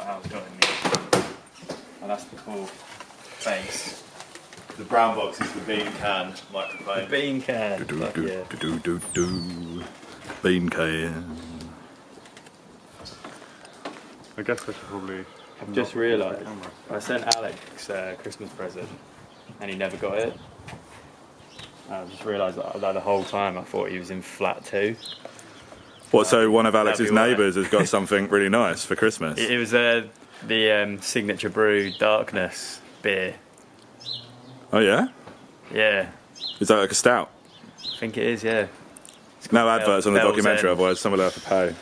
what Al's got in there. And that's the full bass. The brown box is the bean can microphone. The bean can. Bean can. I guess I should probably... I've just realised I sent Alex a Christmas present and he never got it. I just realised that the whole time I thought he was in flat 2. What, so one of Alex's right. neighbours has got something really nice for Christmas? It was the Signature Brew Darkness beer. Oh yeah? Yeah, Is that like a stout? I think it is, yeah. No adverts on the Bell's documentary, End. otherwise someone will have to pay.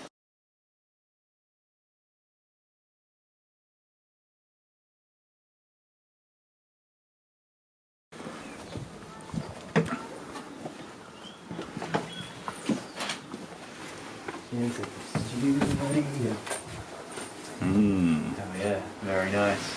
Oh yeah, very nice.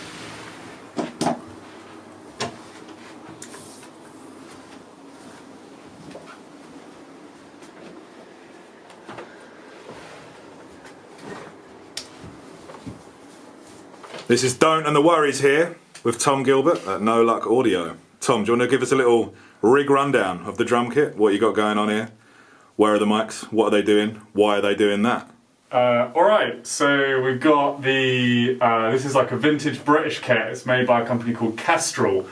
This is Don't and the Worries here with Tom Gilbert at No Luck Audio. Tom, do you want to give us a little rig rundown of the drum kit? What you got going on here? Where are the mics? What are they doing? Why are they doing that? Alright, so we've got the... this is like a vintage British kit. It's made by a company called Kestrel.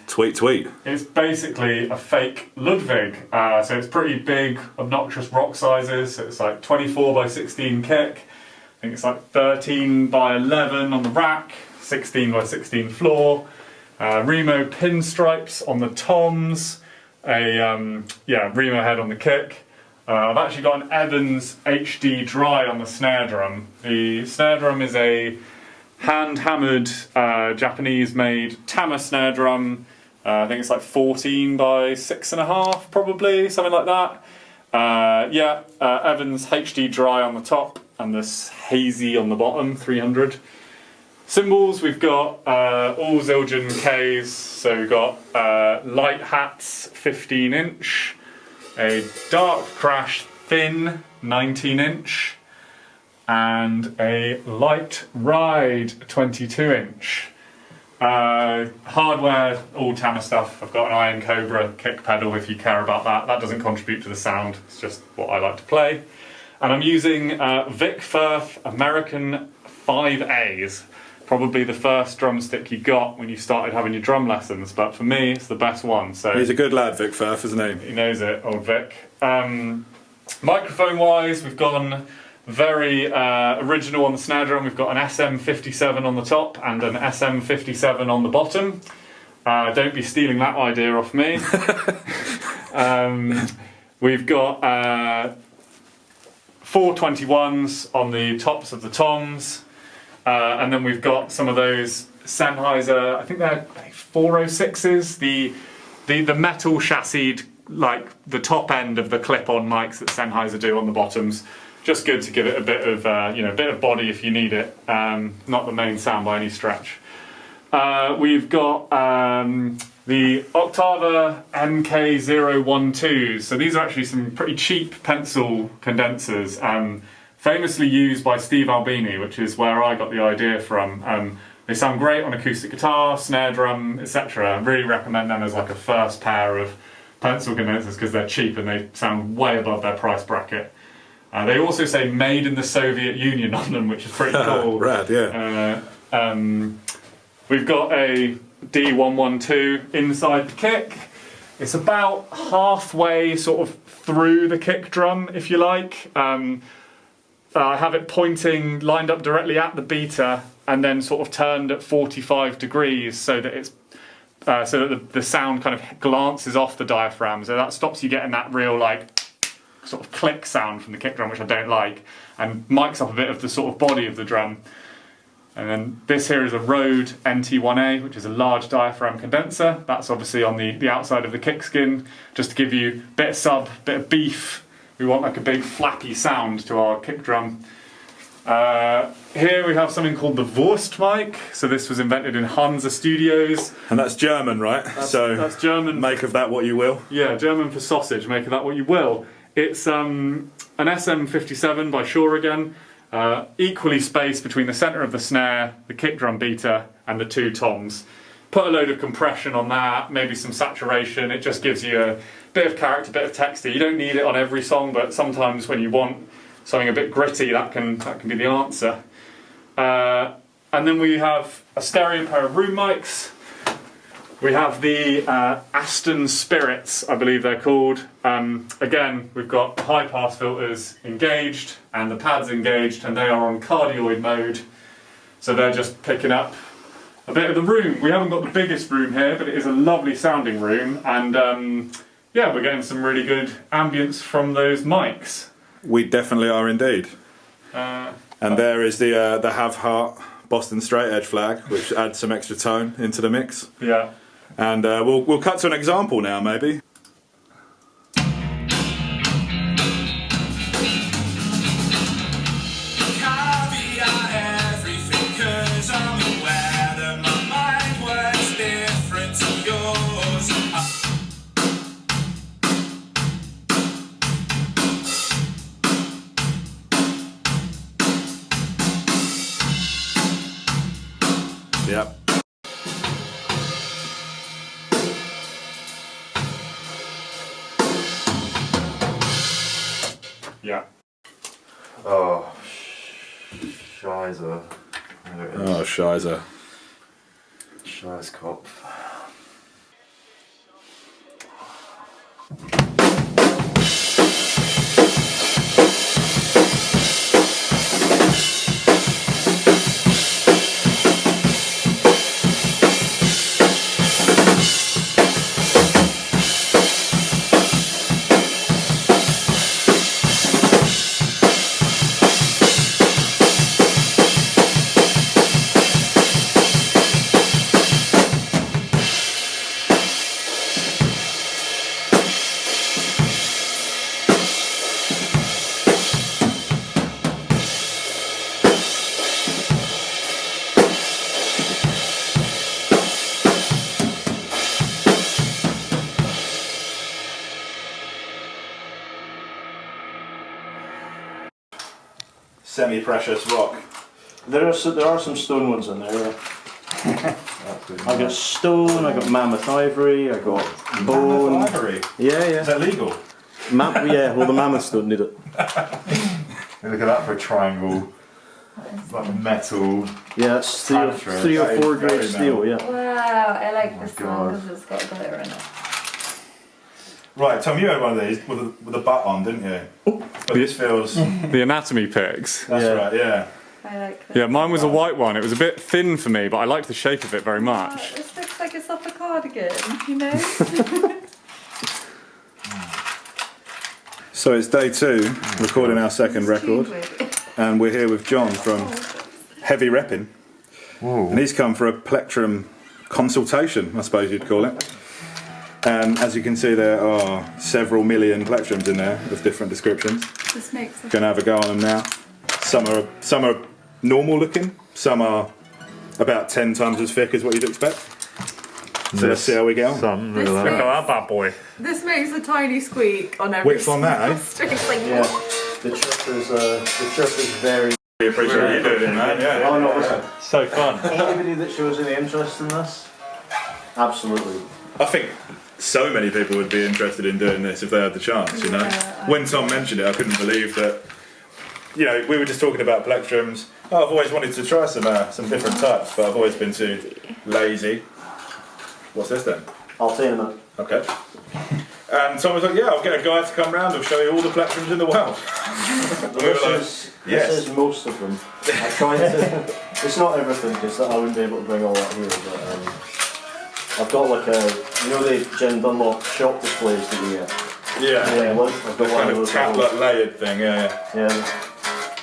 Tweet. It's basically a fake Ludwig. So it's pretty big, obnoxious rock sizes. So it's like 24 by 16 kick. I think it's like 13 by 11 on the rack, 16 by 16 floor. Remo pinstripes on the toms. Remo head on the kick. I've actually got an Evans HD dry on the snare drum. The snare drum is a hand-hammered Japanese-made Tama snare drum. I think it's like 14 by 6.5 probably, something like that. Evans HD dry on the top and this hazy on the bottom, 300. Cymbals, we've got all Zildjian Ks, so we've got light hats 15-inch, a dark crash thin 19-inch, and a light ride 22-inch. Hardware, all Tama stuff. I've got an Iron Cobra kick pedal if you care about that. That doesn't contribute to the sound, it's just what I like to play. And I'm using Vic Firth American 5As. Probably the first drumstick you got when you started having your drum lessons, but for me it's the best one. So He's a good lad, Vic Firth, isn't he? he knows it, old Vic. Microphone wise, we've gone very original on the snare drum. We've got an SM57 on the top and an SM57 on the bottom. Don't be stealing that idea off me. We've got 421s on the tops of the toms. And then we've got some of those Sennheiser, I think they're 406s, the metal chassis, like the top end of the clip-on mics that Sennheiser do on the bottoms. Just good to give it a bit of, bit of body if you need it. Not the main sound by any stretch. We've got the Octava MK012s. So these are actually some pretty cheap pencil condensers. Famously used by Steve Albini, which is where I got the idea from. They sound great on acoustic guitar, snare drum, etc. I really recommend them as like a first pair of pencil condensers because they're cheap and they sound way above their price bracket. They also say made in the Soviet Union on them, which is pretty cool. Rad, yeah. We've got a D112 inside the kick. It's about halfway sort of through the kick drum, if you like. I have it pointing, lined up directly at the beater, and then sort of turned at 45 degrees so that it's so that the sound kind of glances off the diaphragm. So that stops you getting that real like sort of click sound from the kick drum, which I don't like, and mics up a bit of the sort of body of the drum. And then this here is a Rode NT1A, which is a large diaphragm condenser. That's obviously on the outside of the kick skin, just to give you a bit of sub, bit of beef. We want like a big flappy sound to our kick drum. Here we have something called the Wurst mic. So this was invented in Hansa Studios. And that's German, right? That's German. Make of that what you will. Yeah, German for sausage, make of that what you will. It's an SM57 by Shure again. equally spaced between the centre of the snare, the kick drum beater, and the 2 toms. Put a load of compression on that, maybe some saturation. It just gives you a bit of character, a bit of texture. You don't need it on every song, but sometimes when you want something a bit gritty, that can be the answer. And then we have a stereo pair of room mics. We have the Aston Spirits, I believe they're called. Again, we've got high pass filters engaged and the pads engaged, and they are on cardioid mode. So they're just picking up a bit of the room. We haven't got the biggest room here, but it is a lovely sounding room. And yeah, we're getting some really good ambience from those mics. We definitely are indeed. And there is the Have Heart Boston Straight Edge flag, which adds some extra tone into the mix. Yeah. And we'll cut to an example now, maybe. Yep. Yeah. Oh, Shizer. Oh, Shizer. Scheißkopf. Semi-precious rock. There are some stone ones in there. I got stone, I got mammoth ivory, I got bone. Mammoth ivory? Yeah, Is that legal? yeah, well the mammoths don't need it. Look at that for a triangle. Like metal. Yeah, it's three or four grade steel, yeah. Wow, I like this God. one because it's got glitter in it. Right, Tom, you had one of these with a butt on, didn't you? But this feels... The anatomy picks. That's right, yeah. I like this. Yeah, mine was a white one. It was a bit thin for me, but I liked the shape of it very Oh, much. this looks like it's off a cardigan, you know? So it's day 2, recording our second record, and we're here with John from Heavy Repping. And he's come for a plectrum consultation, I suppose you'd call it. And as you can see, there are several million plectrums in there of different descriptions. This makes Gonna have a go on them now. Some are normal looking, some are about 10 times as thick as what you'd expect. So let's see how we get on. Some, This look at Look that. at that bad boy. This makes a tiny squeak on every Which one that, eh? It's like, Yeah, the chirp is very... We appreciate you doing it, man, yeah. Oh no, listen, So fun. anybody that shows any interest in this, absolutely. I think so many people would be interested in doing this if they had the chance, you know. Yeah, When Tom mentioned it, I couldn't believe that. You know, we were just talking about plectrums. Oh, I've always wanted to try some different types, but I've always been too lazy. What's this then? I'll tell you in a minute. Okay. And Tom was like, "Yeah, I'll get a guy to come round. I'll show you all the plectrums in the world." We were like, yes. This is most of them. I tried to... It's not everything, because I wouldn't be able to bring all that here, but I've got like you know the Jen Dunlop shop displays that you get? Yeah. I've The got one kind of of those at home. tablet layered thing, yeah. Yeah.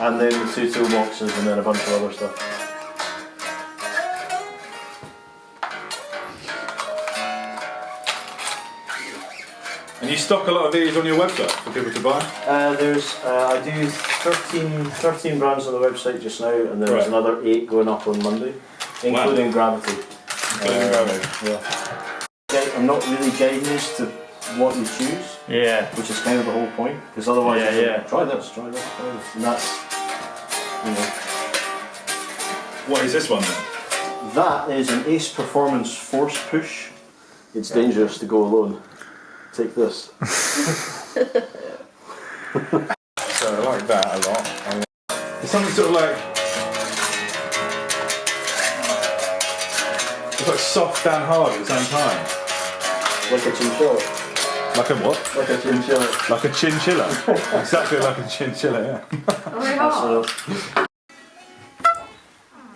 And then the 2 toolboxes and then a bunch of other stuff. And you stock a lot of these on your website for people to buy? I do 13 brands on the website just now, and there's Right. another 8 going up on Monday, including Gravity. Yeah. I'm not really guiding you to what you choose, Yeah. which is kind of the whole point, because otherwise Yeah, it's like, yeah. try this, try this, try this. And You know. What is this one then? That is an Ace Performance Force Push. It's dangerous to go alone. Take this. So I like that a lot. It's something sort of like... It's like soft and hard at the same time. Like a chinchilla. Like a what? Like a chinchilla. Like a chinchilla. Exactly like a chinchilla, yeah. Very hard.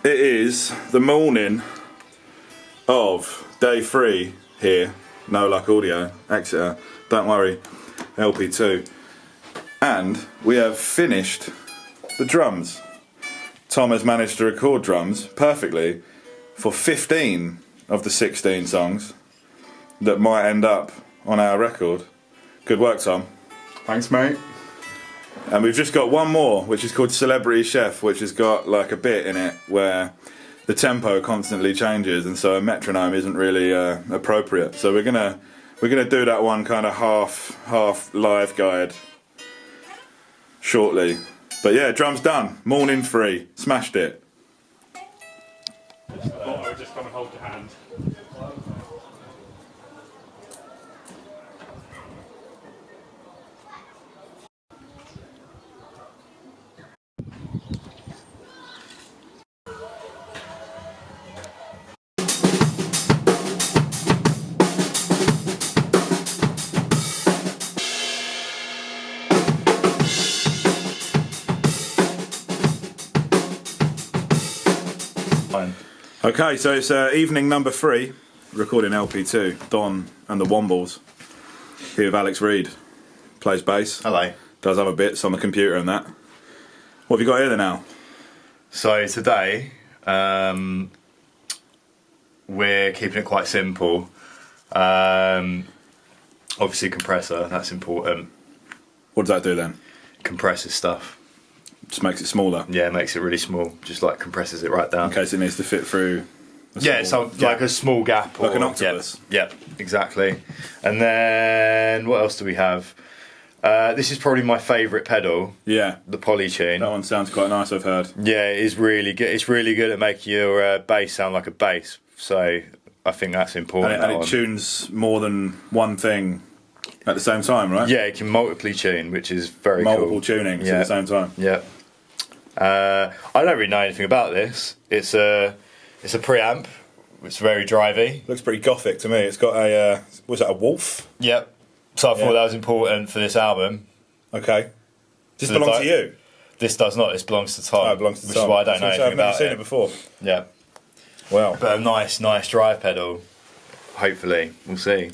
It is the morning of day 3 here, No Luck Audio, Exeter. Don't worry, LP2. And we have finished the drums. Tom has managed to record drums perfectly for 15 of the 16 songs that might end up on our record. Good work, Tom. Thanks, mate. And we've just got one more, which is called Celebrity Chef, which has got like a bit in it where the tempo constantly changes, and so a metronome isn't really appropriate. So we're gonna do that one kind of half live guide shortly. But yeah, drums done. Morning 3, smashed it. Just come and hold your hand. Okay, so it's evening number 3, recording LP2. Don and the Wombles. Here with Alex Reid. Plays bass. Hello. Does other bits on the computer and that. What have you got here then, Al? So today, we're keeping it quite simple. Obviously compressor, that's important. What does that do then? Compresses stuff. Just makes it smaller. Yeah, it makes it really small. Just like compresses it right down. In case it needs to fit through. Yeah, so like a small gap. Like an octopus. Yeah, exactly. And then what else do we have? This is probably my favourite pedal. Yeah. The Polytune. That one sounds quite nice, I've heard. Yeah, it is really good. It's really good at making your bass sound like a bass. So I think that's important. And it tunes more than one thing at the same time, right? Yeah, it can multiply tune, which is very Multiple cool. tunings at the same time. Yeah. I don't really know anything about this. It's a preamp. It's very drivey. Looks pretty gothic to me. It's got a was that a wolf? Yep. So I thought that was important for this album. Okay. Does this So belong to you? This does not. This belongs to Tom. Oh, it belongs to which Tom. is why I don't know anything I've never about seen it before. Yeah. Wow. But a nice drive pedal. Hopefully, we'll see.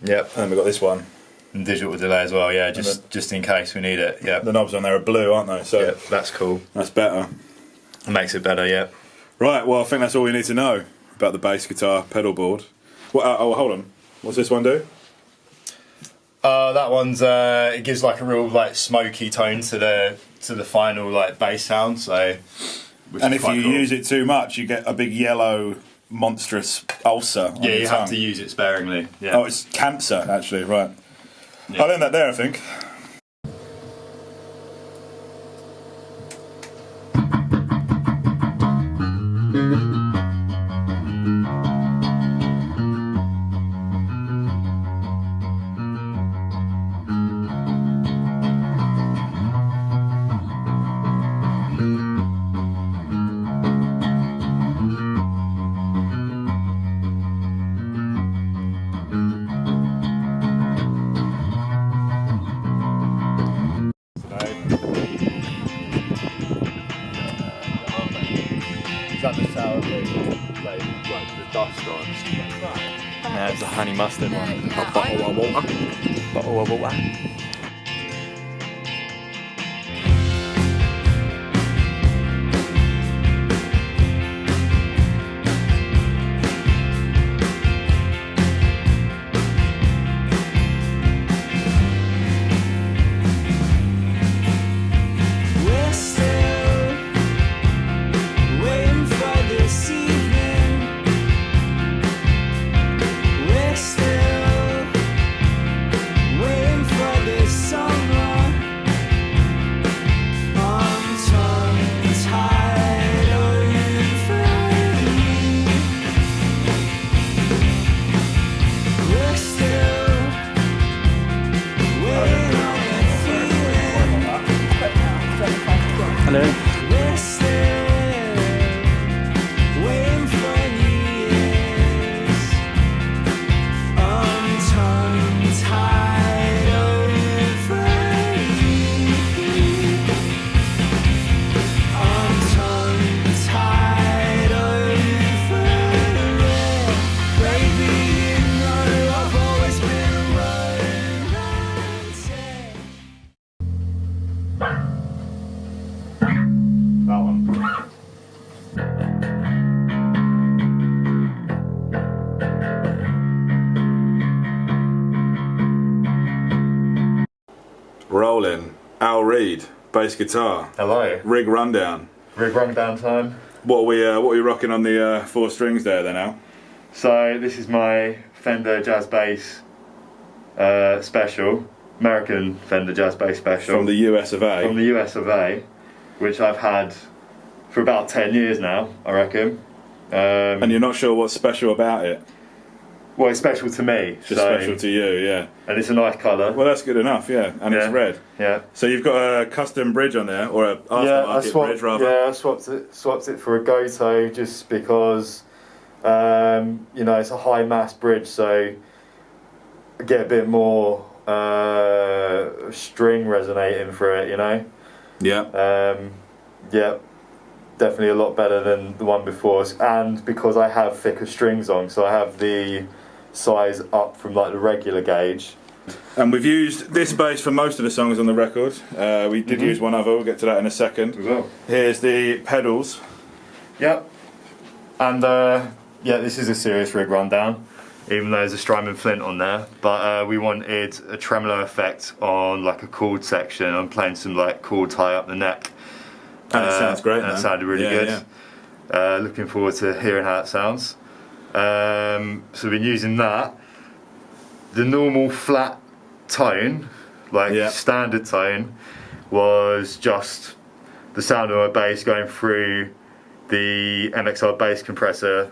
Yep. And then we've got this one. And digital delay as well. Yeah, just in case we need it. Yeah. The knobs on there are blue, aren't they? So Yep, that's cool. that's better. It makes it better. Yeah. Right. Well, I think that's all we need to know about the bass guitar pedal board. Oh, hold on. What's this one do? That one's it gives like a real like smoky tone to the final like bass sound. So, And if you use it too much, you get a big yellow monstrous ulcer on yeah, your you tongue. have to use it sparingly. Yeah. Oh, it's cancer actually. Right. Yeah. I learned that there, I think. Is that the sour blue? Like the dust on? No, it's a honey mustard one. A bottle of water. Bottle of water. We're still waiting for this evening. We're still waiting for rolling. Al Reed, bass guitar. Hello. Rig rundown. Rig rundown time. What are we rocking on the 4 strings there then, Al? So this is my Fender Jazz Bass Special, American Fender Jazz Bass Special. From the US of A. From the US of A, which I've had for about 10 years now, I reckon. And you're not sure what's special about it? Well, it's special to me. Just special to you, yeah. And it's a nice colour. Well, that's good enough, yeah. And it's red. Yeah. So you've got a custom bridge on there, or a aftermarket bridge rather. Yeah, I swapped it for a Goto just because, you know, it's a high mass bridge, so I get a bit more string resonating for it, you know. Yeah. Yeah, definitely a lot better than the one before, and because I have thicker strings on, so I have the size up from like the regular gauge. And we've used this bass for most of the songs on the record. We did use one other, we'll get to that in a second. We will. Here's the pedals. Yep. And yeah, this is a serious rig rundown, even though there's a Strymon Flint on there. But we wanted a tremolo effect on like a chord section. I'm playing some like chords high up the neck. And it sounds great. And it sounded really good. Yeah. Looking forward to hearing how it sounds. So we've been using that. The normal flat tone, like standard tone, was just the sound of my bass going through the MXR bass compressor,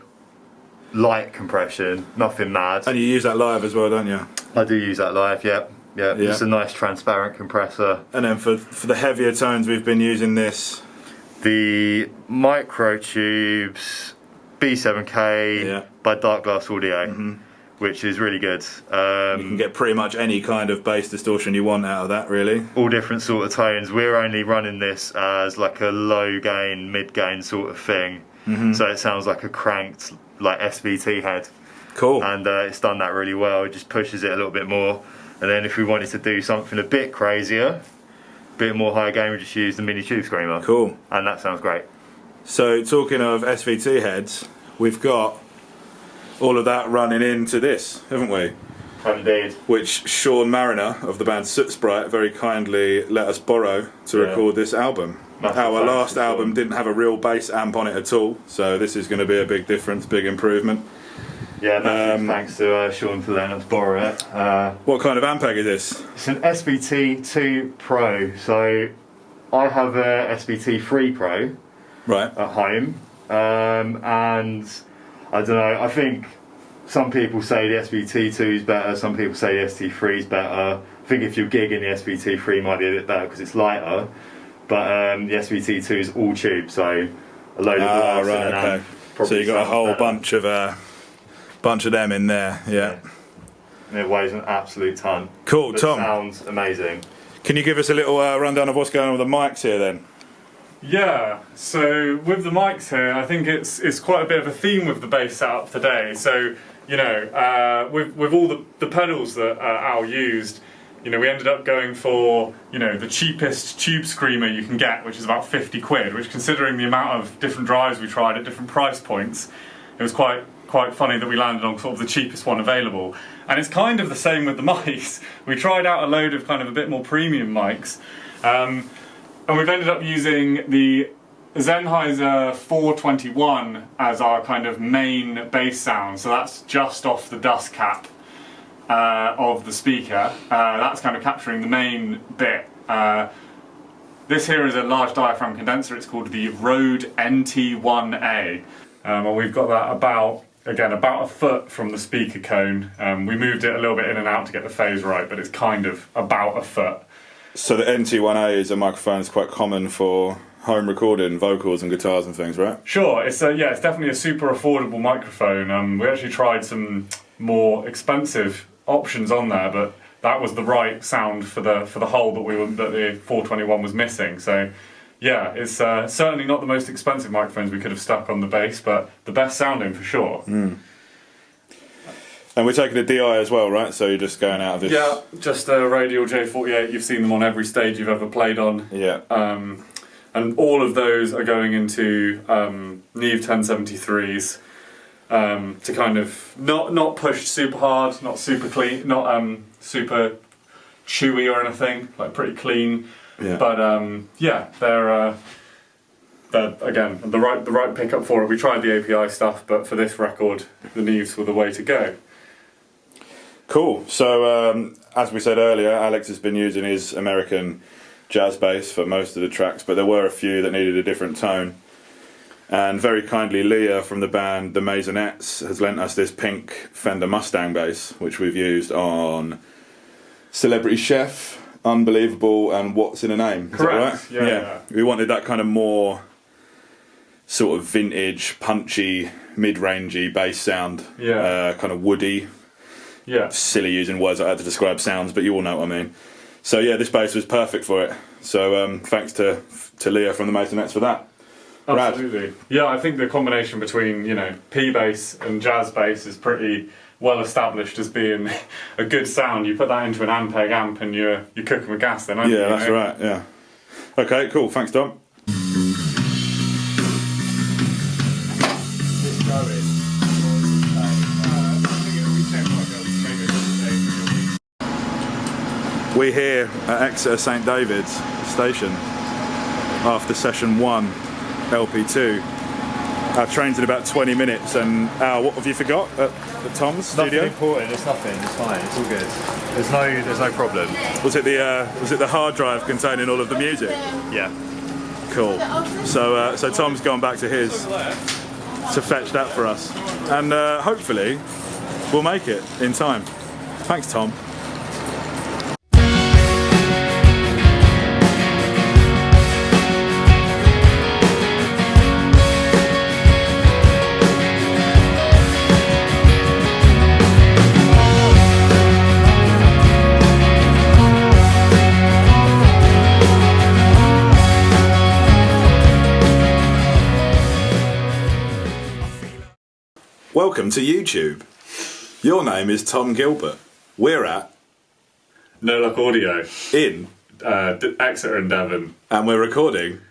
light compression, nothing mad. And you use that live as well, don't you? I do use that live, yep. Yeah, it's a nice transparent compressor. And then for the heavier tones, we've been using this. The Microtubes B7K by Dark Glass Audio, which is really good. You can get pretty much any kind of bass distortion you want out of that, really. All different sort of tones. We're only running this as like a low gain, mid gain sort of thing. So it sounds like a cranked like SVT head. Cool. And it's done that really well. It just pushes it a little bit more. And then if we wanted to do something a bit crazier, a bit more high gain, we just use the mini tube screamer. Cool. And that sounds great. So talking of SVT heads, we've got all of that running into this, haven't we? Indeed. Which Sean Mariner of the band Soot Sprite very kindly let us borrow to record this album. Our last album didn't have a real bass amp on it at all, so this is going to be a big difference, big improvement. Yeah, thanks to Sean for letting us borrow it. What kind of ampeg is this? It's an SVT2 Pro, so I have a SVT3 Pro at home, and I don't know, I think some people say the SVT2 is better, some people say the ST3 is better. I think if you're gigging, the SVT3 might be a bit better because it's lighter, but the SVT2 is all tube, so a load of glass and an amp. So you got a whole bunch of them in there, And it weighs an absolute ton. Cool, but Tom. Sounds amazing. Can you give us a little rundown of what's going on with the mics here then? Yeah, so with the mics here, I think it's quite a bit of a theme with the bass setup today. So, you know, with all the pedals that Al used, you know, we ended up going for, you know, the cheapest tube screamer you can get, which is about 50 quid, which considering the amount of different drives we tried at different price points, it was quite funny that we landed on sort of the cheapest one available. And it's kind of the same with the mics. We tried out a load of kind of a bit more premium mics, and we've ended up using the Sennheiser 421 as our kind of main bass sound. So that's just off the dust cap of the speaker. That's kind of capturing the main bit. This here is a large diaphragm condenser. It's called the Rode NT1A. And we've got that about a foot from the speaker cone. We moved it a little bit in and out to get the phase right, but it's kind of about a foot. So the NT1A is a microphone that's quite common for home recording vocals and guitars and things, right? Sure, it's definitely a super affordable microphone. We actually tried some more expensive options on there, but that was the right sound for the hole that the 421 was missing. So yeah, it's certainly not the most expensive microphones we could have stuck on the bass, but the best sounding for sure. And we're taking a DI as well, right? So you're just going out of this... Yeah, just a Radial J48. You've seen them on every stage you've ever played on. Yeah. And all of those are going into Neve 1073s to kind of not push super hard, not super clean, not super chewy or anything, like pretty clean. Yeah. But yeah, they're again the right pickup for it. We tried the API stuff, but for this record, the Neves were the way to go. Cool. So as we said earlier, Alex has been using his American jazz bass for most of the tracks, but there were a few that needed a different tone. And very kindly, Leah from the band The Maisonettes has lent us this pink Fender Mustang bass, which we've used on Celebrity Chef, Unbelievable, and What's in a Name. Is Correct. that right? Yeah. We wanted that kind of more sort of vintage, punchy, mid-rangey bass sound. Yeah. Kind of woody. Yeah. Silly using words like that to describe sounds, but you all know what I mean. So yeah, this bass was perfect for it. So thanks to Leah from the Maisonettes for that. Brad. Absolutely. Yeah, I think the combination between, you know, P bass and jazz bass is pretty well established as being a good sound. You put that into an Ampeg amp and you're cooking with gas then, aren't you? Yeah, that's right, yeah. Okay, cool. Thanks, Tom. We're here at Exeter St David's station after session 1, LP2. Our train's in about 20 minutes, and what have you forgot at Tom's studio? Nothing important. It's nothing. It's fine. It's all good. There's no problem. Was it the hard drive containing all of the music? Yeah. Cool. So Tom's gone back to his to fetch that for us, and hopefully we'll make it in time. Thanks, Tom. Welcome to YouTube. Your name is Tom Gilbert. We're at No Luck Audio in Exeter and Devon. and we're recording.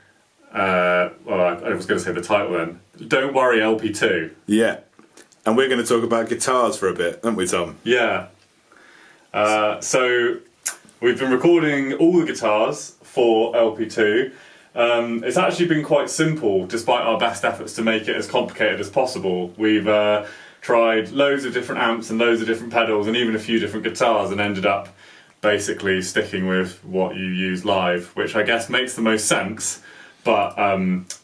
Well, I was going to say the title then. Don't Worry, LP2. Yeah. And we're going to talk about guitars for a bit, aren't we, Tom? Yeah. So we've been recording all the guitars for LP2. It's actually been quite simple, despite our best efforts to make it as complicated as possible. We've tried loads of different amps and loads of different pedals and even a few different guitars, and ended up basically sticking with what you use live, which I guess makes the most sense, but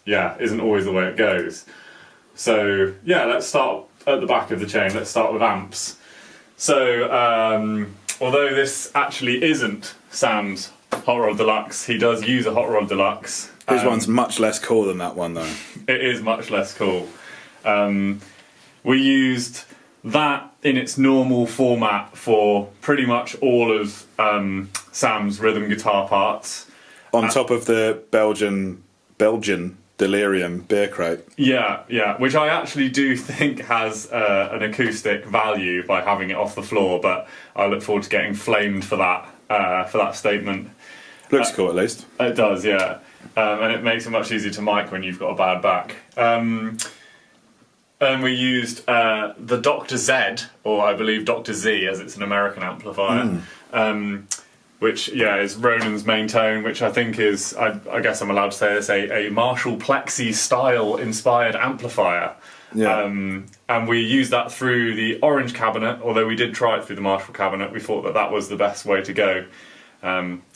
yeah, isn't always the way it goes. So yeah, let's start at the back of the chain. Let's start with amps. So although this actually isn't Sam's Hot Rod Deluxe, he does use a Hot Rod Deluxe. His one's much less cool than that one, though. It is much less cool. We used that in its normal format for pretty much all of Sam's rhythm guitar parts. On top of the Belgian Delirium beer crate. Yeah, which I actually do think has an acoustic value by having it off the floor, but I look forward to getting flamed for that statement. Looks cool, at least. It does, yeah. And it makes it much easier to mic when you've got a bad back. And we used the Dr. Z, or I believe Dr. Z, as it's an American amplifier, which, yeah, is Ronan's main tone, which I think is, I guess I'm allowed to say this, a Marshall Plexi style inspired amplifier. Yeah. And we used that through the Orange cabinet, although we did try it through the Marshall cabinet. We thought that was the best way to go.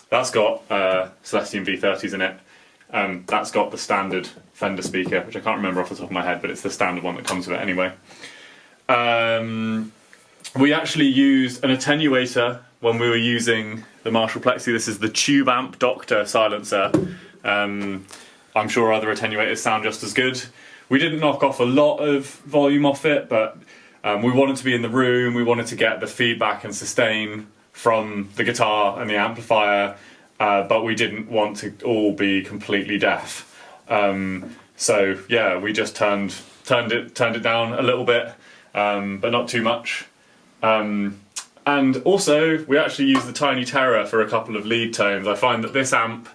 That's got Celestion V30s in it. That's got the standard Fender speaker, which I can't remember off the top of my head, but it's the standard one that comes with it anyway. We actually used an attenuator when we were using the Marshall Plexi. This is the Tube Amp Doctor silencer. I'm sure other attenuators sound just as good. We didn't knock off a lot of volume off it, but we wanted to be in the room, we wanted to get the feedback and sustain from the guitar and the amplifier, but we didn't want to all be completely deaf. So yeah, we just turned it down a little bit, but not too much. And also, we actually used the Tiny Terror for a couple of lead tones. I find that this amp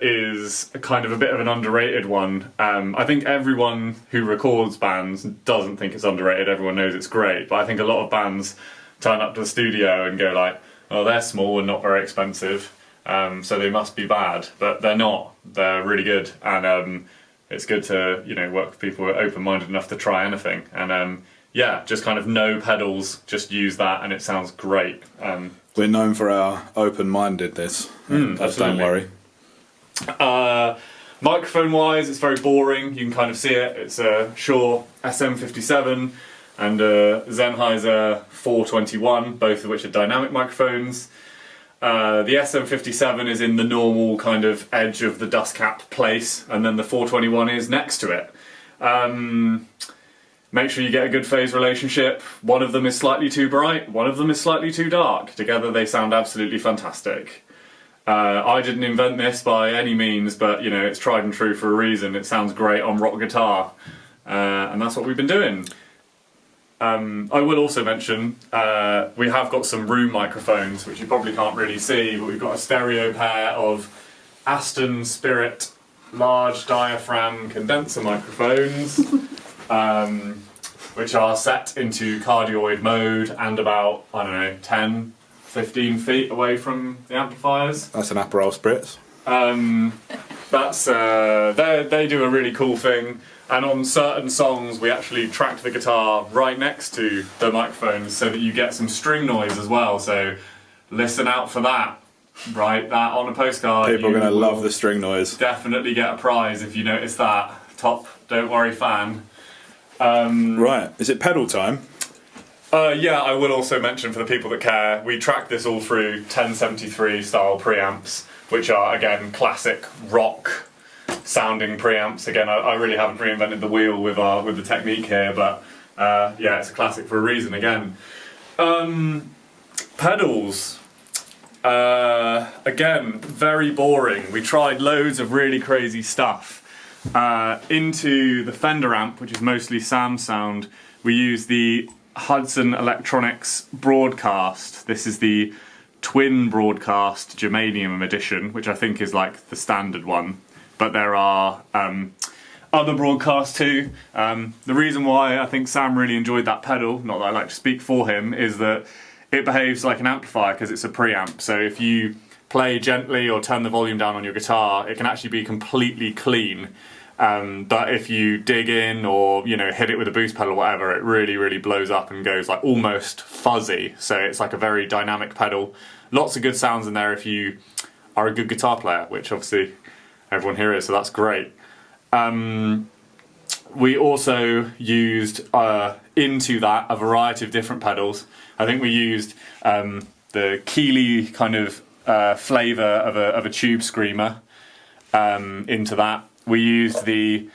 is kind of a bit of an underrated one. I think everyone who records bands doesn't think it's underrated. Everyone knows it's great, but I think a lot of bands turn up to the studio and go like, well, they're small and not very expensive, so they must be bad, but they're not. They're really good, and it's good to work with people who are open-minded enough to try anything. And yeah, just kind of no pedals, just use that, and it sounds great. We're known for our open-mindedness. Don't worry. Microphone-wise, it's very boring. You can kind of see it. It's a Shure SM57 and a Sennheiser 421, both of which are dynamic microphones. The SM57 is in the normal kind of edge of the dust cap place, and then the 421 is next to it. Make sure you get a good phase relationship. One of them is slightly too bright, one of them is slightly too dark. Together they sound absolutely fantastic. I didn't invent this by any means, but it's tried and true for a reason. It sounds great on rock guitar, and that's what we've been doing. I will also mention, we have got some room microphones, which you probably can't really see, but we've got a stereo pair of Aston Spirit large diaphragm condenser microphones, which are set into cardioid mode and about, 10, 15 feet away from the amplifiers. That's an Aperol Spritz. They do a really cool thing, and on certain songs we actually track the guitar right next to the microphones so that you get some string noise as well, so listen out for that. Write that on a postcard. People are going to love the string noise. Definitely get a prize if you notice that. Top Don't Worry fan. Right, is it pedal time? Yeah, I will also mention for the people that care, we track this all through 1073 style preamps, which are, again, classic rock sounding preamps. Again, I really haven't reinvented the wheel with the technique here, but yeah, it's a classic for a reason, again. Pedals. Again, very boring. We tried loads of really crazy stuff. Into the Fender amp, which is mostly Sam's sound, we use the Hudson Electronics Broadcast. This is the Twin Broadcast Germanium edition, which I think is like the standard one. But there are other broadcasts too. The reason why I think Sam really enjoyed that pedal, not that I like to speak for him, is that it behaves like an amplifier because it's a preamp. So if you play gently or turn the volume down on your guitar, it can actually be completely clean. But if you dig in or hit it with a boost pedal or whatever, it really, really blows up and goes like almost fuzzy. So it's like a very dynamic pedal. Lots of good sounds in there if you are a good guitar player, which obviously everyone here is, so that's great. We also used into that a variety of different pedals. I think we used the Keeley kind of flavour of a tube screamer into that. We used the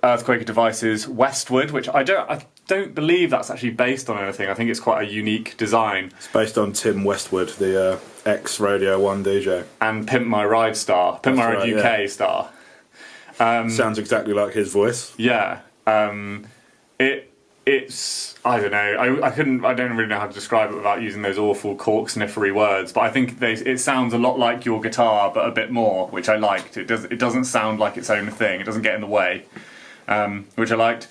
Earthquaker Devices Westwood, which I don't believe that's actually based on anything. I think it's quite a unique design. It's based on Tim Westwood, the ex-Radio 1 DJ. And Pimp My Ride star. Pimp My Ride UK star. Sounds exactly like his voice. Yeah. It's I don't know. I don't really know how to describe it without using those awful cork sniffery words. But I think it sounds a lot like your guitar, but a bit more, which I liked. It doesn't sound like its own thing. It doesn't get in the way, which I liked.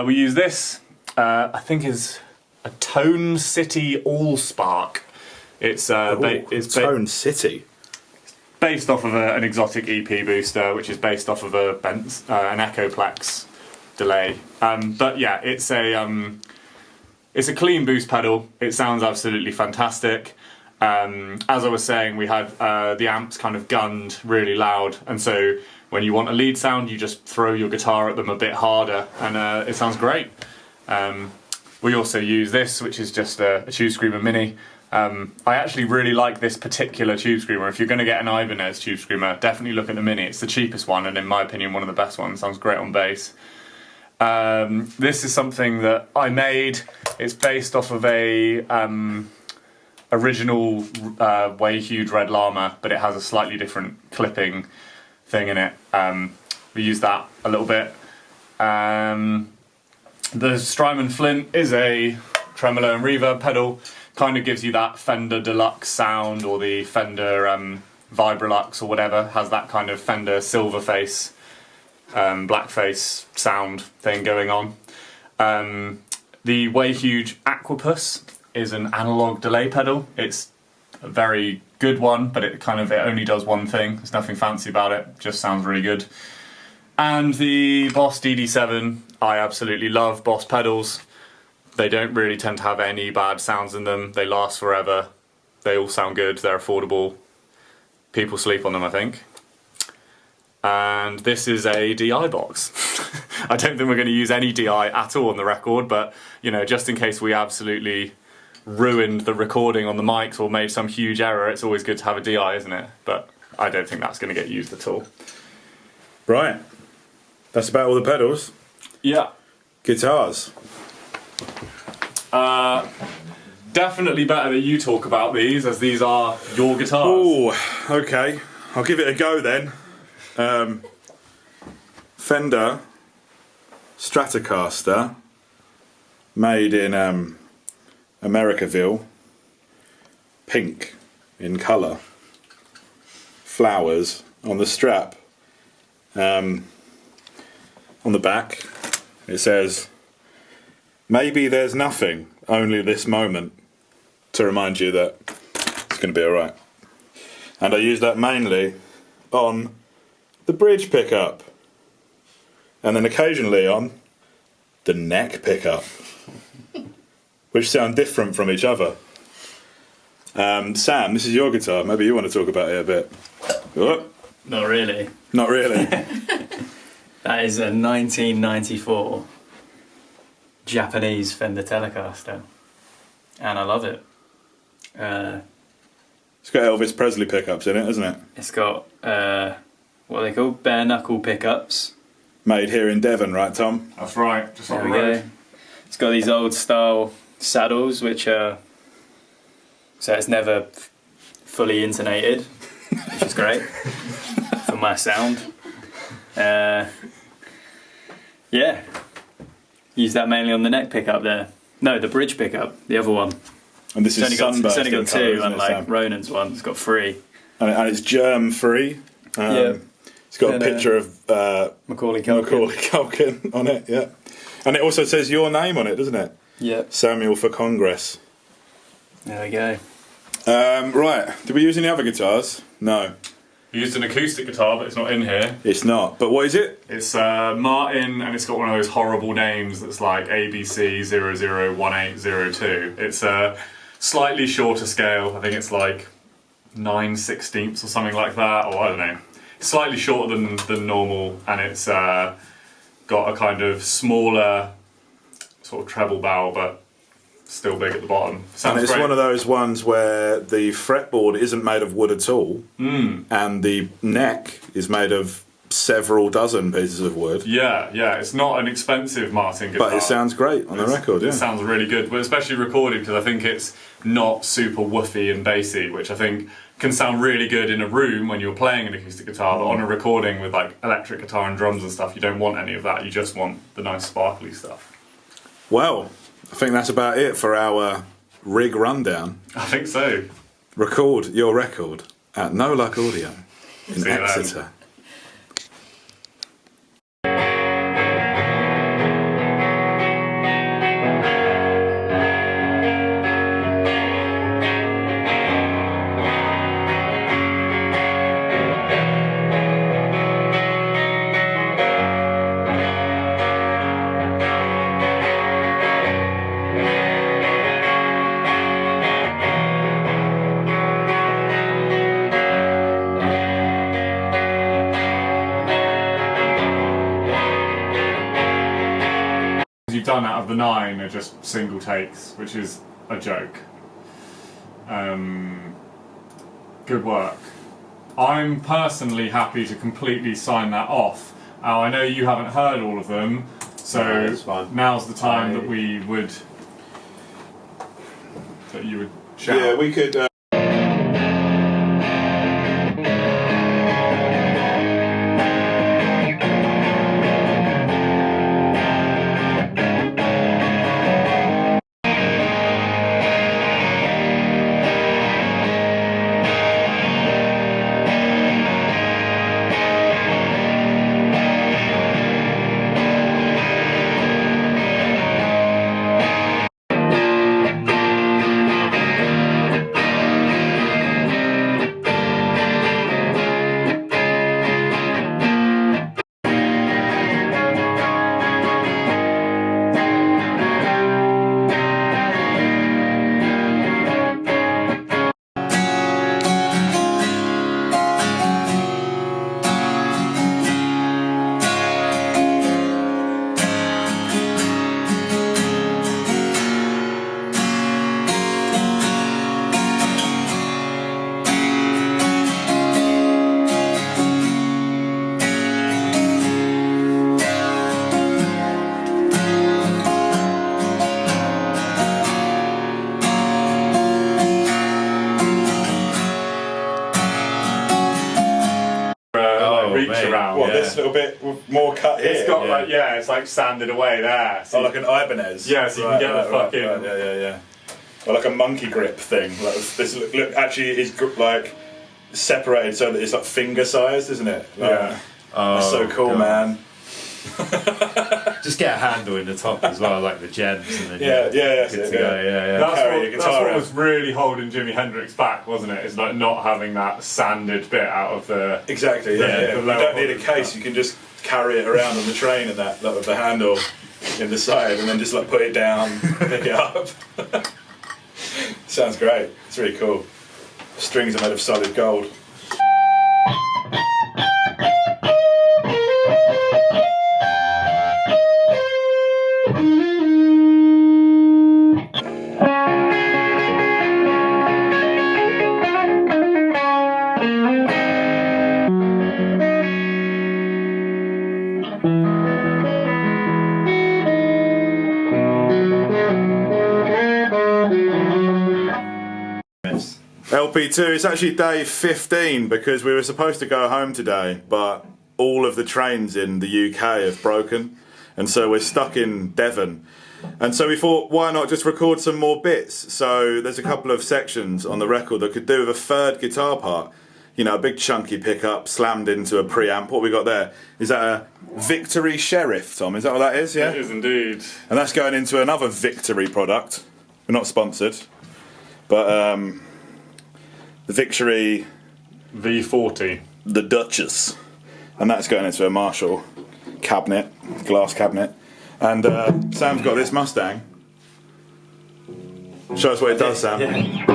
We use this. I think is a Tone City Allspark. It's Tone City. Based off of an exotic EP booster, which is based off of an Echoplex delay. But yeah, it's a clean boost pedal. It sounds absolutely fantastic. As I was saying, we had the amps kind of gunned really loud, and so when you want a lead sound, you just throw your guitar at them a bit harder, and it sounds great. We also use this, which is just a Tube Screamer Mini. I actually really like this particular Tube Screamer. If you're going to get an Ibanez Tube Screamer, definitely look at the Mini. It's the cheapest one, and in my opinion, one of the best ones. Sounds great on bass. This is something that I made. It's based off of a original Way Huge Red Llama, but it has a slightly different clipping thing in it. We use that a little bit. The Strymon Flint is a tremolo and reverb pedal. Kind of gives you that Fender Deluxe sound, or the Fender Vibrolux or whatever. Has that kind of Fender Silverface, blackface sound thing going on. The Way Huge Aquapus is an analog delay pedal. It's a very good one, but it only does one thing. There's nothing fancy about it. Just sounds really good. And the Boss DD7, I absolutely love Boss pedals. They don't really tend to have any bad sounds in them. They last forever. They all sound good. They're affordable. People sleep on them, I think. And this is a DI box. I don't think we're going to use any DI at all on the record, but you know, just in case we absolutely ruined the recording on the mics or made some huge error, it's always good to have a DI, isn't it? But I don't think that's going to get used at all. Right. That's about all the pedals. Yeah. Guitars. Definitely better that you talk about these, as these are your guitars. Oh, okay. I'll give it a go then. Fender Stratocaster, made in Americaville, pink in colour, flowers on the strap. On the back it says, "Maybe there's nothing, only this moment," to remind you that it's going to be alright. And I use that mainly on the bridge pickup, and then occasionally on the neck pickup, which sound different from each other. Sam, this is your guitar. Maybe you want to talk about it a bit. Oh, Not really. not really. That is a 1994 Japanese Fender Telecaster, and I love it. It's got Elvis Presley pickups in it, hasn't it? It's got what they call bare knuckle pickups. Made here in Devon, right, Tom? That's right, just There on we the road. go. It's got these old style saddles, which are so it's never fully intonated, which is great for my sound. Yeah, use that mainly on the neck pickup there. No, the bridge pickup, the other one. And this It's is only got sunbursting two, colour, isn't it, unlike Sam? Ronan's one. It's got three. And it's germ free. Yeah. It's got And, a picture of Macaulay Culkin. Macaulay Culkin on it, yeah. And it also says your name on it, doesn't it? Yep. Samuel for Congress. There we go. Right, did we use any other guitars? No, We used an acoustic guitar, but it's not in here. it's not. But what is it? It's Martin, and it's got one of those horrible names that's like ABC001802. It's a slightly shorter scale. I think it's like 9/16 or something like that, or I don't know. It's slightly shorter than normal, and it's got a kind of smaller sort of treble bow, but still big at the bottom. Sounds And it's great. one of those ones where the fretboard isn't made of wood at all, and the neck is made of several dozen pieces of wood. Yeah, it's not an expensive Martin guitar. But it sounds great on the record, yeah. It sounds really good, but especially recorded, because I think it's not super woofy and bassy, which I think can sound really good in a room when you're playing an acoustic guitar, but on a recording with like electric guitar and drums and stuff, you don't want any of that. You just want the nice sparkly stuff. Well, I think that's about it for our rig rundown. I think so. Record your record at No Luck Audio in See you then. Exeter. You've done out of the 9 are just single takes, which is a joke. Good work. I'm personally happy to completely sign that off. I know you haven't heard all of them, so No, it's fine. now's the time that you would shout. Yeah, we could. more cut here. It's got like it's like sanded away there. So like an Ibanez. Yeah, so you can get the fucking yeah. Or like a monkey grip thing. Like this look actually is like separated so that it's like finger sized, isn't it? Like, yeah. That's so cool, man. Just get a handle in the top as well, like the gems. And then That's what was really holding Jimi Hendrix back, wasn't it? It's like not having that sanded bit out of the... Exactly, yeah. You don't need a case, you can just carry it around on the train and that with the handle in the side and then just like put it down, pick it up. Sounds great. It's really cool. The strings are made of solid gold. LP2, it's actually day 15 because we were supposed to go home today, but all of the trains in the UK have broken, and so we're stuck in Devon. And so we thought, why not just record some more bits? So there's a couple of sections on the record that could do with a third guitar part. You know, a big chunky pickup slammed into a preamp. What we got there? Is that a Victory Sheriff, Tom? Is that what that is? Yeah? It is indeed. And that's going into another Victory product. We're not sponsored, but the Victory V40, the Duchess, and that's going into a Marshall cabinet, glass cabinet. And Sam's got this Mustang. Show us what it does, Sam. Yeah.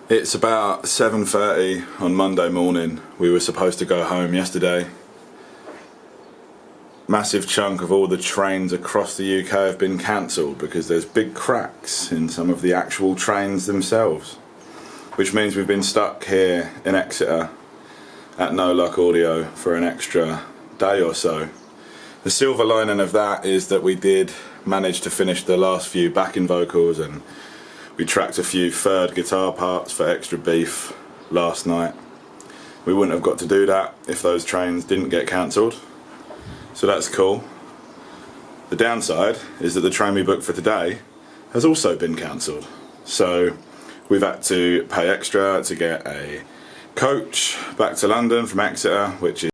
It's about 7:30 on Monday morning. We were supposed to go home yesterday. Massive chunk of all the trains across the UK have been cancelled because there's big cracks in some of the actual trains themselves, which means we've been stuck here in Exeter at No Luck Audio for an extra day or so. The silver lining of that is that we did manage to finish the last few backing vocals, and we tracked a few third guitar parts for extra beef last night. We wouldn't have got to do that if those trains didn't get cancelled, so that's cool. The downside is that the train we booked for today has also been cancelled, so we've had to pay extra to get a coach back to London from Exeter, which is